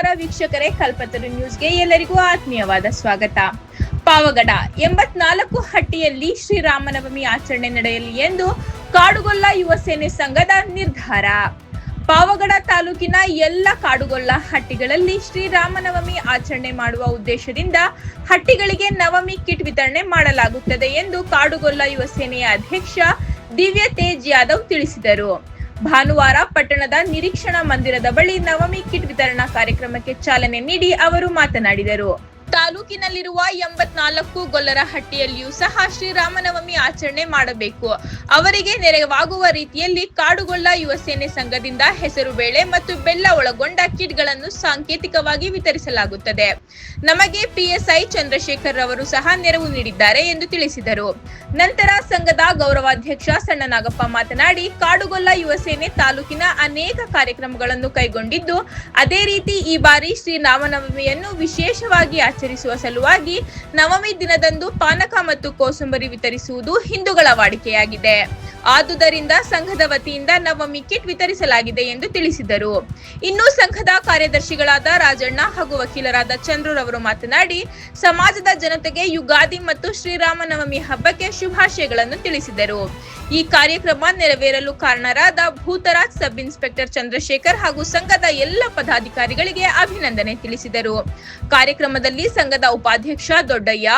ನಮಸ್ಕಾರ ವೀಕ್ಷಕರೇ, ಕಲ್ಪತರು ನ್ಯೂಸ್ಗೆ ಎಲ್ಲರಿಗೂ ಆತ್ಮೀಯವಾದ ಸ್ವಾಗತ. ಪಾವಗಡ 84 ಹಟ್ಟಿಯಲ್ಲಿ ಶ್ರೀರಾಮನವಮಿ ಆಚರಣೆ ನಡೆಯಲಿ ಎಂದು ಕಾಡುಗೊಲ್ಲ ಯುವ ಸೇನೆ ಸಂಘದ ನಿರ್ಧಾರ. ಪಾವಗಡ ತಾಲೂಕಿನ ಎಲ್ಲ ಕಾಡುಗೊಲ್ಲ ಹಟ್ಟಿಗಳಲ್ಲಿ ಶ್ರೀರಾಮನವಮಿ ಆಚರಣೆ ಮಾಡುವ ಉದ್ದೇಶದಿಂದ ಹಟ್ಟಿಗಳಿಗೆ ನವಮಿ ಕಿಟ್ ವಿತರಣೆ ಮಾಡಲಾಗುತ್ತದೆ ಎಂದು ಕಾಡುಗೊಲ್ಲ ಯುವ ಸೇನೆಯ ಅಧ್ಯಕ್ಷ ದಿವ್ಯ ತೇಜ್ ಯಾದವ್ ತಿಳಿಸಿದರು. ಭಾನುವಾರ ಪಟ್ಟಣದ ನಿರೀಕ್ಷಣಾ ಮಂದಿರದ ಬಳಿ ನವಮಿ ಕಿಟ್ ವಿತರಣಾ ಕಾರ್ಯಕ್ರಮಕ್ಕೆ ಚಾಲನೆ ನೀಡಿ ಅವರು ಮಾತನಾಡಿದರು. ತಾಲೂಕಿನಲ್ಲಿರುವ 84 ಗೊಲ್ಲರ ಹಟ್ಟಿಯಲ್ಲಿಯೂ ಸಹ ಶ್ರೀರಾಮನವಮಿ ಆಚರಣೆ ಮಾಡಬೇಕು. ಅವರಿಗೆ ನೆರವಾಗುವ ರೀತಿಯಲ್ಲಿ ಕಾಡುಗೊಲ್ಲ ಯುವ ಸೇನೆ ಸಂಘದಿಂದ ಹೆಸರು ಬೇಳೆ ಮತ್ತು ಬೆಲ್ಲ ಒಳಗೊಂಡ ಕಿಟ್ಗಳನ್ನು ಸಾಂಕೇತಿಕವಾಗಿ ವಿತರಿಸಲಾಗುತ್ತದೆ. ನಮಗೆ PSI ಚಂದ್ರಶೇಖರ್ ರವರು ಸಹ ನೆರವು ನೀಡಿದ್ದಾರೆ ಎಂದು ತಿಳಿಸಿದರು. ನಂತರ ಸಂಘದ ಗೌರವಾಧ್ಯಕ್ಷ ಸಣ್ಣನಾಗಪ್ಪ ಮಾತನಾಡಿ, ಕಾಡುಗೊಲ್ಲ ಯುವ ಸೇನೆ ತಾಲೂಕಿನ ಅನೇಕ ಕಾರ್ಯಕ್ರಮಗಳನ್ನು ಕೈಗೊಂಡಿದ್ದು, ಅದೇ ರೀತಿ ಈ ಬಾರಿ ಶ್ರೀರಾಮನವಮಿಯನ್ನು ವಿಶೇಷವಾಗಿ ಆಚರಿಸುವ ಸಲುವಾಗಿ ನವಮಿ ದಿನದಂದು ಪಾನಕ ಮತ್ತು ಕೋಸಂಬರಿ ವಿತರಿಸುವುದು ಹಿಂದೂಗಳ ವಾಡಿಕೆಯಾಗಿದೆ. ಆದುದರಿಂದ ಸಂಘದ ವತಿಯಿಂದ ನವಮಿ ಕಿಟ್ ವಿತರಿಸಲಾಗಿದೆ ಎಂದು ತಿಳಿಸಿದರು. ಇನ್ನು ಸಂಘದ ಕಾರ್ಯದರ್ಶಿಗಳಾದ ರಾಜಣ್ಣ ಹಾಗೂ ವಕೀಲರಾದ ಚಂದ್ರರವರು ಮಾತನಾಡಿ, ಸಮಾಜದ ಜನತೆಗೆ ಯುಗಾದಿ ಮತ್ತು ಶ್ರೀರಾಮನವಮಿ ಹಬ್ಬಕ್ಕೆ ಶುಭಾಶಯಗಳನ್ನು ತಿಳಿಸಿದರು. ಈ ಕಾರ್ಯಕ್ರಮ ನೆರವೇರಲು ಕಾರಣರಾದ ಭೂತರಾಜ್ ಸಬ್ ಇನ್ಸ್ಪೆಕ್ಟರ್ ಚಂದ್ರಶೇಖರ್ ಹಾಗೂ ಸಂಘದ ಎಲ್ಲ ಪದಾಧಿಕಾರಿಗಳಿಗೆ ಅಭಿನಂದನೆ ತಿಳಿಸಿದರು. ಕಾರ್ಯಕ್ರಮದಲ್ಲಿ ಸಂಘದ ಉಪಾಧ್ಯಕ್ಷ ದೊಡ್ಡಯ್ಯ,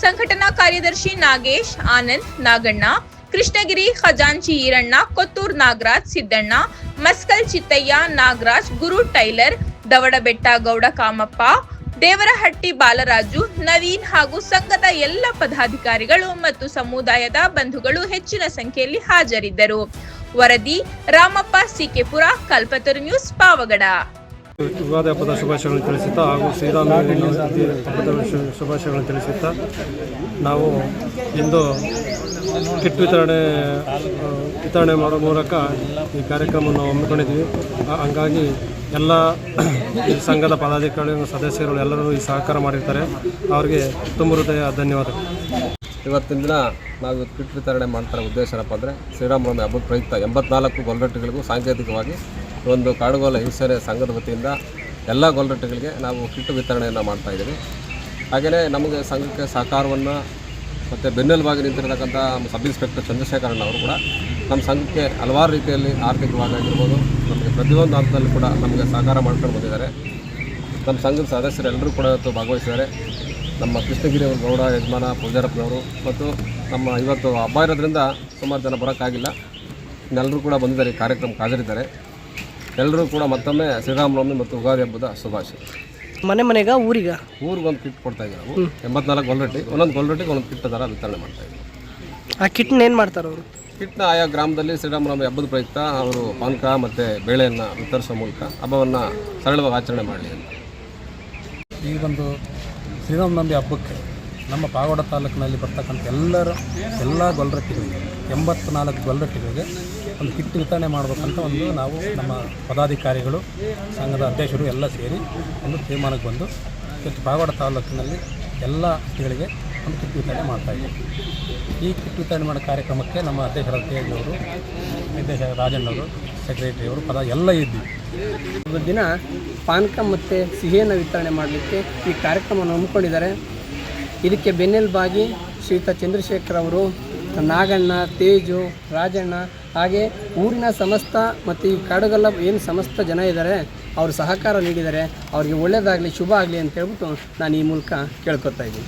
ಸಂಘಟನಾ ಕಾರ್ಯದರ್ಶಿ ನಾಗೇಶ್, ಆನಂದ್, ನಾಗಣ್ಣ, ಕೃಷ್ಣಗಿರಿ, ಖಜಾಂಚಿ ಈರಣ್ಣ, ಕೊತ್ತೂರ್ ನಾಗರಾಜ್, ಸಿದ್ದಣ್ಣ, ಮಸ್ಕಲ್ ಚಿತ್ತಯ್ಯ, ನಾಗರಾಜ್, ಗುರು ಟೈಲರ್, ದವಡಬೆಟ್ಟ ಗೌಡ ಕಾಮಪ್ಪ, ದೇವರಹಟ್ಟಿ ಬಾಲರಾಜು, ನವೀನ್ ಹಾಗೂ ಸಂಘದ ಎಲ್ಲ ಪದಾಧಿಕಾರಿಗಳು ಮತ್ತು ಸಮುದಾಯದ ಬಂಧುಗಳು ಹೆಚ್ಚಿನ ಸಂಖ್ಯೆಯಲ್ಲಿ ಹಾಜರಿದ್ದರು. ವರದಿ ರಾಮಪ್ಪ ಸಿಕೆಪುರ, ಕಲ್ಪತರು ನ್ಯೂಸ್, ಪಾವಗಡ. ಯುಗಾದಿ ಹಬ್ಬದ ಶುಭಾಶಯಗಳನ್ನು ತಿಳಿಸುತ್ತಾ ಹಾಗೂ ಶ್ರೀರಾಮನವಮಿ ಹಬ್ಬದ ಶುಭಾಶಯಗಳನ್ನು ತಿಳಿಸುತ್ತಾ ನಾವು ಇಂದು ಕಿಟ್ ವಿತರಣೆ ಮಾಡುವ ಮೂಲಕ ಈ ಕಾರ್ಯಕ್ರಮವನ್ನು ಹಮ್ಮಿಕೊಂಡಿದ್ವಿ. ಹಂಗಾಗಿ ಎಲ್ಲ ಸಂಘದ ಪದಾಧಿಕಾರಿಗಳು, ಸದಸ್ಯರು ಎಲ್ಲರೂ ಈ ಸಹಕಾರ ಮಾಡಿರ್ತಾರೆ. ಅವರಿಗೆ ತುಂಬ ಹೃದಯ ಧನ್ಯವಾದಗಳು. ಇವತ್ತಿನ ದಿನ ನಾವು ಕಿಟ್ ವಿತರಣೆ ಮಾಡ್ತಾರೆ ಉದ್ದೇಶ ಏನಪ್ಪ ಅಂದರೆ, ಶ್ರೀರಾಮನವಮಿ ಹಬ್ಬದ ಪ್ರಯುಕ್ತ 84 ಗೊಲ್ಲರಟ್ಟಿಗಳಿಗೂ ಸಾಂಕೇತಿಕವಾಗಿ ಒಂದು ಕಾಡುಗೊಲ್ಲ ಯುವ ಸೇನೆ ಸಂಘದ ವತಿಯಿಂದ ಎಲ್ಲ ಗೊಲ್ಲರಟ್ಟಿಗಳಿಗೆ ನಾವು ಕಿಟ್ ವಿತರಣೆಯನ್ನು ಮಾಡ್ತಾಯಿದ್ದೀವಿ. ಹಾಗೆಯೇ ನಮಗೆ ಸಂಘಕ್ಕೆ ಸಹಕಾರವನ್ನು ಮತ್ತು ಬೆನ್ನೆಲುಬಾಗಿ ನಿಂತಿರತಕ್ಕಂಥ ಸಬ್ ಇನ್ಸ್ಪೆಕ್ಟರ್ ಚಂದ್ರಶೇಖರಣ್ಣ ಅವರು ಕೂಡ ನಮ್ಮ ಸಂಘಕ್ಕೆ ಹಲವಾರು ರೀತಿಯಲ್ಲಿ ಆರ್ಥಿಕವಾಗಿರ್ಬೋದು, ನಮಗೆ ಪ್ರತಿಯೊಂದು ಹಂತದಲ್ಲಿ ಕೂಡ ನಮಗೆ ಸಹಕಾರ ಮಾಡ್ಕೊಂಡು ಬಂದಿದ್ದಾರೆ. ನಮ್ಮ ಸಂಘದ ಸದಸ್ಯರೆಲ್ಲರೂ ಕೂಡ ಇವತ್ತು ಭಾಗವಹಿಸಿದ್ದಾರೆ. ನಮ್ಮ ಕೃಷ್ಣಗಿರಿ ಅವರು ಗೌಡ ಯಜಮಾನ ಪೂಜಾರಪ್ಪನವರು ಮತ್ತು ನಮ್ಮ ಇವತ್ತು ಹಬ್ಬ ಇರೋದ್ರಿಂದ ಸುಮಾರು ಜನ ಬರೋಕ್ಕಾಗಿಲ್ಲ, ಎಲ್ಲರೂ ಕೂಡ ಬಂದಿದ್ದಾರೆ, ಈ ಕಾರ್ಯಕ್ರಮಕ್ಕೆ ಹಾಜರಿದ್ದಾರೆ. ಎಲ್ಲರೂ ಕೂಡ ಮತ್ತೊಮ್ಮೆ ಶ್ರೀರಾಮನವಮಿ ಮತ್ತು ಯುಗಾದಿ ಹಬ್ಬದ ಶುಭಾಶಯ. ಮನೆಗೆ ಊರಿಗೊಂದು ಕಿಟ್ ಕೊಡ್ತಾಯಿದ್ದೀವಿ ನಾವು. 84 ಗೊಲ್ಲರಟ್ಟಿ, ಒಂದೊಂದು ಗೊಲ್ಲರಟ್ಟಿಗೆ ಒಂದೊಂದು ಕಿಟ್ ಥರ ವಿತರಣೆ ಮಾಡ್ತಾಯಿದ್ದೀವಿ. ಆ ಕಿಟ್ನ ಏನು ಮಾಡ್ತಾರೆ ಅವರು? ಕಿಟ್ನ ಆಯಾ ಗ್ರಾಮದಲ್ಲಿ ಶ್ರೀರಾಮನವಮಿ ಹಬ್ಬದ ಪ್ರಯುಕ್ತ ಅವರು ಪಾನಕ ಮತ್ತು ಬೇಳೆಯನ್ನು ವಿತರಿಸುವ ಮೂಲಕ ಹಬ್ಬವನ್ನು ಸರಳವಾಗಿ ಆಚರಣೆ ಮಾಡಲಿ ಅಂತ. ಈ ಒಂದು ಶ್ರೀರಾಮನವಮಿ ಹಬ್ಬಕ್ಕೆ ನಮ್ಮ ಪಾವಗಡ ತಾಲೂಕಿನಲ್ಲಿ ಬರ್ತಕ್ಕಂಥ ಎಲ್ಲ ಗೊಲ್ಲರಟ್ಟಿಗಳಿಗೆ 84 ಗೊಲ್ಲರಟ್ಟಿಗಳಿಗೆ ಒಂದು ಕಿಟ್ ವಿತರಣೆ ಮಾಡಬೇಕಂತ ನಾವು ನಮ್ಮ ಪದಾಧಿಕಾರಿಗಳು, ಸಂಘದ ಅಧ್ಯಕ್ಷರು ಎಲ್ಲ ಸೇರಿ ಒಂದು ತೀರ್ಮಾನಕ್ಕೆ ಬಂದು ಪಾವಗಡ ತಾಲೂಕಿನಲ್ಲಿ ಎಲ್ಲ ಹಟ್ಟಿಗಳಿಗೆ ಒಂದು ಕಿಟ್ ವಿತರಣೆ ಮಾಡ್ತಾಯಿದ್ದೀವಿ. ಈ ಕಿಟ್ ವಿತರಣೆ ಮಾಡೋ ಕಾರ್ಯಕ್ರಮಕ್ಕೆ ನಮ್ಮ ಅಧ್ಯಕ್ಷರ ತೇಜವರು, ನಿರ್ದೇಶಕ ರಾಜಣ್ಣವರು, ಸೆಕ್ರೆಟರಿಯವರು ಎಲ್ಲ ಇದ್ದೀವಿ. ಇವತ್ತು ದಿನ ಪಾನಕ ಮತ್ತು ಸಿಹಿಯನ್ನು ವಿತರಣೆ ಮಾಡಲಿಕ್ಕೆ ಈ ಕಾರ್ಯಕ್ರಮವನ್ನು ಹಮ್ಮಿಕೊಂಡಿದ್ದಾರೆ. ಇದಕ್ಕೆ ಬೆನ್ನೆಲುಬಾಗಿ ಶ್ರೀಯುತ ಚಂದ್ರಶೇಖರ್ ಅವರು, ನಾಗಣ್ಣ, ತೇಜು, ರಾಜಣ್ಣ, ಹಾಗೆ ಊರಿನ ಸಮಸ್ತ ಮತ್ತು ಈ ಕಾಡುಗೊಲ್ಲ ಏನು ಸಮಸ್ತ ಜನ ಇದ್ದಾರೆ ಅವರು ಸಹಕಾರ ನೀಡಿದ್ದಾರೆ. ಅವರಿಗೆ ಒಳ್ಳೆಯದಾಗಲಿ, ಶುಭ ಆಗಲಿ ಅಂತ ಹೇಳ್ಬಿಟ್ಟು ನಾನು ಈ ಮೂಲಕ ಕೇಳ್ಕೊತಾ ಇದ್ದೀನಿ.